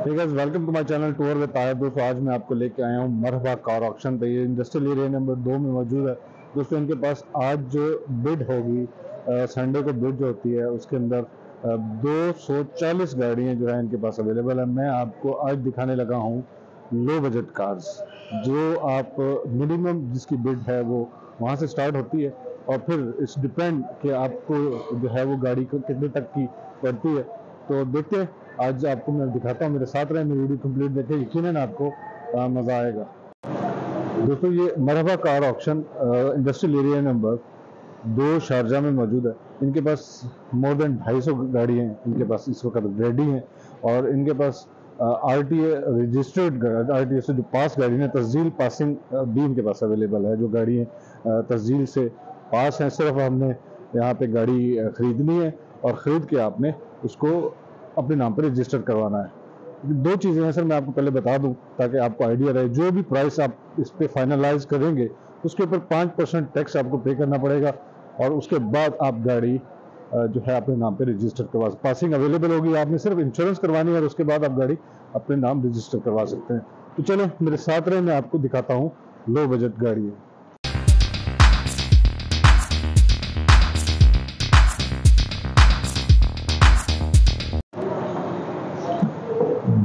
Welcome to my channel tour with Tahir. दोस्तों आज मैं आपको लेके आया हूँ मरहबा कार ऑक्शन पे। ये इंडस्ट्रियल एरिया नंबर 2 में मौजूद है। दोस्तों इनके पास आज जो बिड होगी, संडे को बिड जो होती है उसके अंदर 240 गाड़ियाँ जो है इनके पास अवेलेबल है। मैं आपको आज दिखाने लगा हूँ लो बजट कार्स, जो आप मिनिमम जिसकी बिड है वो वहाँ से स्टार्ट होती है और फिर इस डिपेंड कि आपको जो है वो गाड़ी को कितने तक की पड़ती है। तो देखते हैं, आज आपको मैं दिखाता हूँ, मेरे साथ रहे, मेरी वीडियो कंप्लीट देखें, यकीनन आपको मज़ा आएगा। दोस्तों ये Marhaba car auction industrial area number 2 Sharjah में मौजूद है। इनके पास मोर देन 250 गाड़ियाँ हैं इनके पास इस वक्त रेडी हैं और इनके पास RTA रजिस्टर्ड RTA से जो पास गाड़ी है, तस्जील पासिंग भी इनके पास अवेलेबल है। जो गाड़ियाँ तस्जील से पास हैं, सिर्फ हमने यहाँ पे गाड़ी ख़रीदनी है और ख़रीद के आपने उसको अपने नाम पर रजिस्टर करवाना है। दो चीज़ें हैं सर, मैं आपको पहले बता दूं ताकि आपको आइडिया रहे। जो भी प्राइस आप इस पे फाइनलाइज करेंगे उसके ऊपर 5% टैक्स आपको पे करना पड़ेगा और उसके बाद आप गाड़ी जो है अपने नाम पे रजिस्टर करवा, पासिंग अवेलेबल होगी, आपने सिर्फ इंश्योरेंस करवानी है और उसके बाद आप गाड़ी अपने नाम रजिस्टर करवा सकते हैं। तो चलो मेरे साथ रहे, मैं आपको दिखाता हूँ लो बजट गाड़ी है।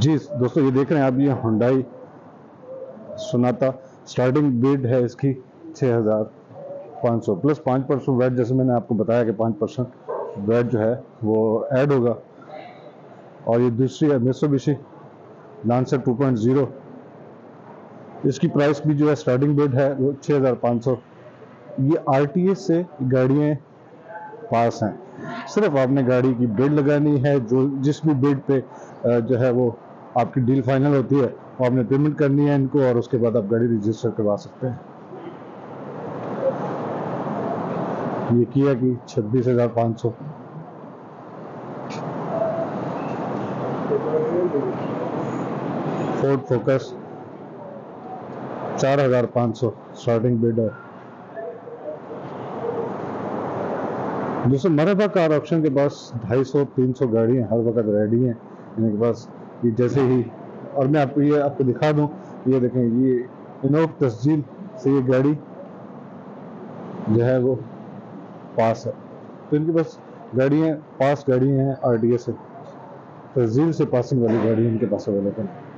जी दोस्तों ये देख रहे हैं आप, ये हुंडई सोनाटा स्टार्टिंग बिड है इसकी 6500 प्लस 5% वैट। जैसे मैंने आपको बताया कि 5% वैट जो है वो ऐड होगा। और ये दूसरी है मित्सुबिशी लांसर 2.0, इसकी प्राइस भी जो है स्टार्टिंग बिड है वो 6500। ये RTA से गाड़ियाँ पास हैं, सिर्फ आपने गाड़ी की बिड लगानी है। जो जिस भी बिड पे जो है वो आपकी डील फाइनल होती है वो आपने पेमेंट करनी है इनको और उसके बाद आप गाड़ी रजिस्टर करवा सकते हैं। ये किया कि 26,500, फोर्ड फोकस 4,500 स्टार्टिंग बिड है। दोस्तों मरहबा कार ऑप्शन के पास 250-300 गाड़ियाँ हर वक्त रेडी हैं इनके पास। ये जैसे ही, और मैं आपको दिखा दूं, ये देखें, ये इनोव तस्जील से ये गाड़ी जो है वो पास है। तो इनके पास पास गाड़ियाँ हैं RTA से, तस्जील से पासिंग वाली गाड़ी इनके पास अवेलेबल है।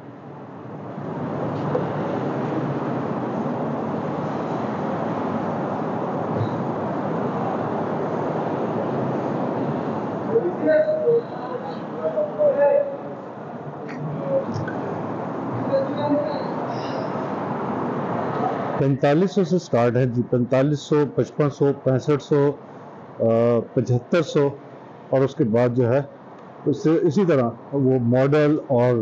$4500 से स्टार्ट है जी, 4500, 5500, 6500, 7500 और उसके बाद जो है उससे इसी तरह वो मॉडल और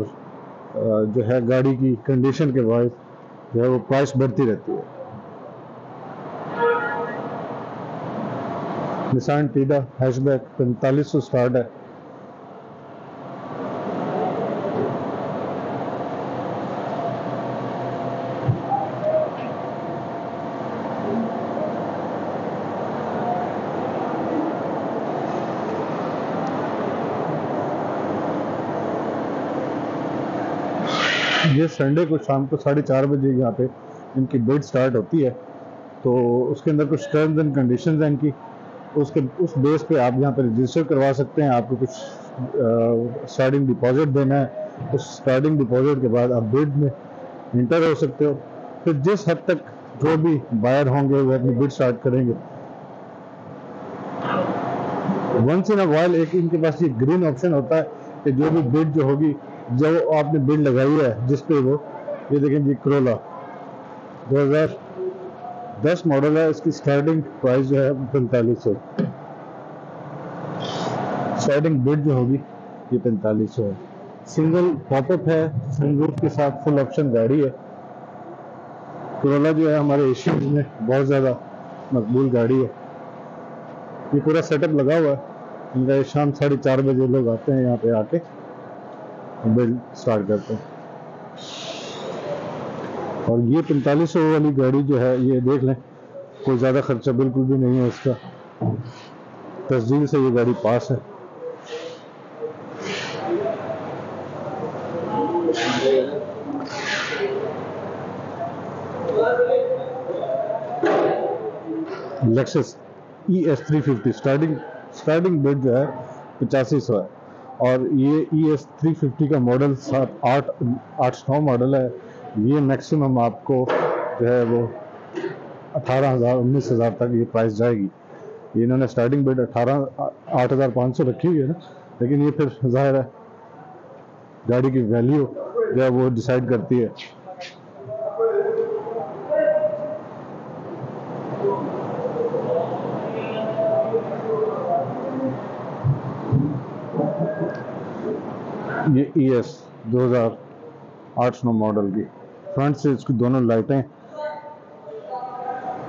जो है गाड़ी की कंडीशन के बाद जो है वो प्राइस बढ़ती रहती है। निसान टीडा हैचबैक 4500 स्टार्ट है। ये संडे को शाम को 4:30 बजे यहाँ पे इनकी बिड स्टार्ट होती है। तो उसके अंदर कुछ टर्म्स एंड कंडीशंस हैं इनकी, उस बेस पे आप यहाँ पे रजिस्टर करवा सकते हैं। आपको कुछ स्टार्टिंग डिपॉजिट देना है, उस स्टार्टिंग डिपॉजिट के बाद आप बिड में इंटर हो सकते हो। फिर जिस हद तक जो भी बायर होंगे वो अपनी बिड स्टार्ट करेंगे। वंस इन अ वाइल एक इनके पास ये ग्रीन ऑप्शन होता है कि जो भी बिड जो होगी, जो आपने बिड लगाई है जिस पे वो, ये देखें जी Corolla 2010 मॉडल है, इसकी स्टार्टिंग प्राइस जो है 4500, स्टार्टिंग बिड जो होगी ये 4500 है। सिंगल पॉपअप है, सनरूफ के साथ फुल ऑप्शन गाड़ी है। Corolla जो है हमारे एशियन में बहुत ज़्यादा मकबूल गाड़ी है। ये पूरा सेटअप लगा हुआ है इनका। शाम 4:30 बजे लोग आते हैं यहाँ पे, आके बिल्ड स्टार्ट करते हैं। और ये 4500 वाली गाड़ी जो है, ये देख लें, कोई ज़्यादा खर्चा बिल्कुल भी नहीं है इसका, तस्जील से ये गाड़ी पास है। लेक्सस ES350 स्टार्टिंग बिड जो है 8500 है, और ये ES350 का मॉडल 8 मॉडल है। ये मैक्सिमम आपको जो है वो 18,000 19,000 तक ये प्राइस जाएगी। ये इन्होंने स्टार्टिंग बिड 8,500 रखी हुई है ना, लेकिन ये फिर जाहिर है गाड़ी की वैल्यू जो है वो डिसाइड करती है। ये ES 2008-9 मॉडल की फ्रंट से इसकी दोनों लाइटें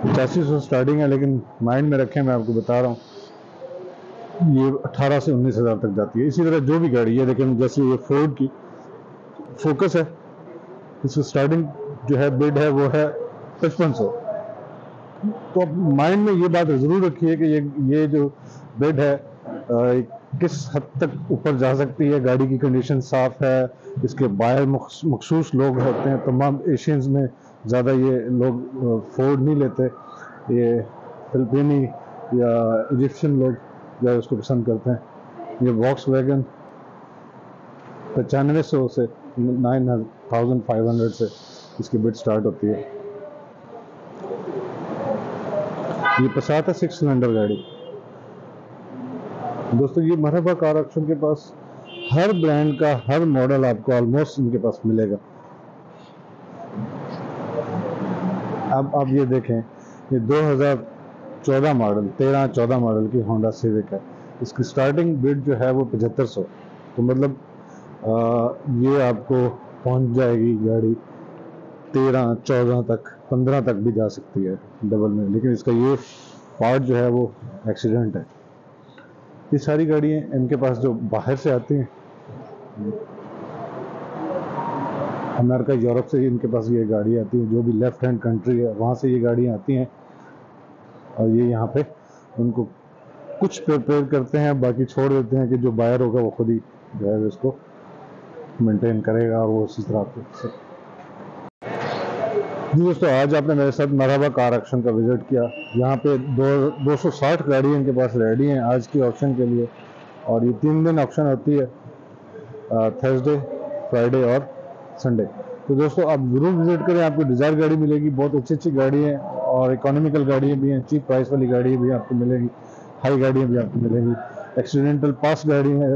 8500 स्टार्टिंग है, लेकिन माइंड में रखें, मैं आपको बता रहा हूँ ये 18 से 19,000 तक जाती है। इसी तरह जो भी गाड़ी है, लेकिन जैसे ये फोर्ड की फोकस है, इसकी स्टार्टिंग जो है बिड है वो है 5500। तो अब माइंड में ये बात ज़रूर रखिए कि ये जो बिड है किस हद तक ऊपर जा सकती है। गाड़ी की कंडीशन साफ है, इसके बायर मखसूस लोग होते हैं, तमाम एशियंस में ज़्यादा ये लोग फोर्ड नहीं लेते, ये फिलिपीनी या इजिप्शियन लोग जो उसको पसंद करते हैं। ये वॉक्सवैगन 9500 से 9,500 से इसकी बिड स्टार्ट होती है। ये पसात है 6 सिलेंडर गाड़ी। दोस्तों ये मरहबा कार ऑक्शन के पास हर ब्रांड का हर मॉडल आपको ऑलमोस्ट इनके पास मिलेगा। अब आप ये देखें, ये 2014 मॉडल 13-14 मॉडल की होंडा सिविक है। इसकी स्टार्टिंग बिड जो है वो 7500। तो मतलब ये आपको पहुंच जाएगी गाड़ी 13-14 तक, 15 तक भी जा सकती है डबल में, लेकिन इसका ये पार्ट जो है वो एक्सीडेंट है। ये सारी गाड़ियाँ इनके पास जो बाहर से आती हैं, अमेरिका यूरोप से इनके पास ये गाड़ी आती है, जो भी लेफ्ट हैंड कंट्री है वहाँ से ये गाड़ियाँ आती हैं, और ये यहाँ पे उनको कुछ प्रिपेयर करते हैं, बाकी छोड़ देते हैं कि जो बायर होगा वो खुद ही जो है इसको मेंटेन करेगा, और वो उसी तरह से। जी दोस्तों, आज आपने मेरे साथ मरहबा कार ऑक्शन का विजिट किया। यहाँ पे 260 गाड़ी इनके पास रेडी हैं आज की ऑक्शन के लिए, और ये 3 दिन ऑक्शन होती है, थर्सडे, फ्राइडे और संडे। तो दोस्तों आप ज़रूर विजिट करें, आपको डिज़ायर गाड़ी मिलेगी। बहुत अच्छी गाड़ी है, और इकोनॉमिकल गाड़ियाँ भी हैं, चीप प्राइस वाली गाड़ी भी आपको मिलेगी, हाई गाड़ियाँ भी आपको मिलेंगी। एक्सीडेंटल पास गाड़ी है,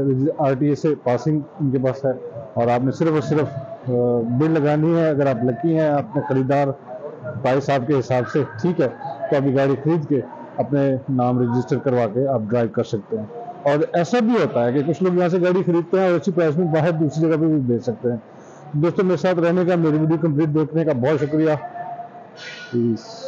RTA से पासिंग इनके पास है, और आपने सिर्फ और सिर्फ बिल लगानी है। अगर आप लकी हैं, अपने ख़रीदार भाई साहब के हिसाब से ठीक है, तो अभी गाड़ी खरीद के अपने नाम रजिस्टर करवा के आप ड्राइव कर सकते हैं। और ऐसा भी होता है कि कुछ लोग यहाँ से गाड़ी खरीदते हैं और अच्छी प्राइस में बाहर दूसरी जगह पे भी बेच सकते हैं। दोस्तों मेरे साथ रहने का, मेरी वीडियो कंप्लीट देखने का बहुत शुक्रिया। प्लीज़।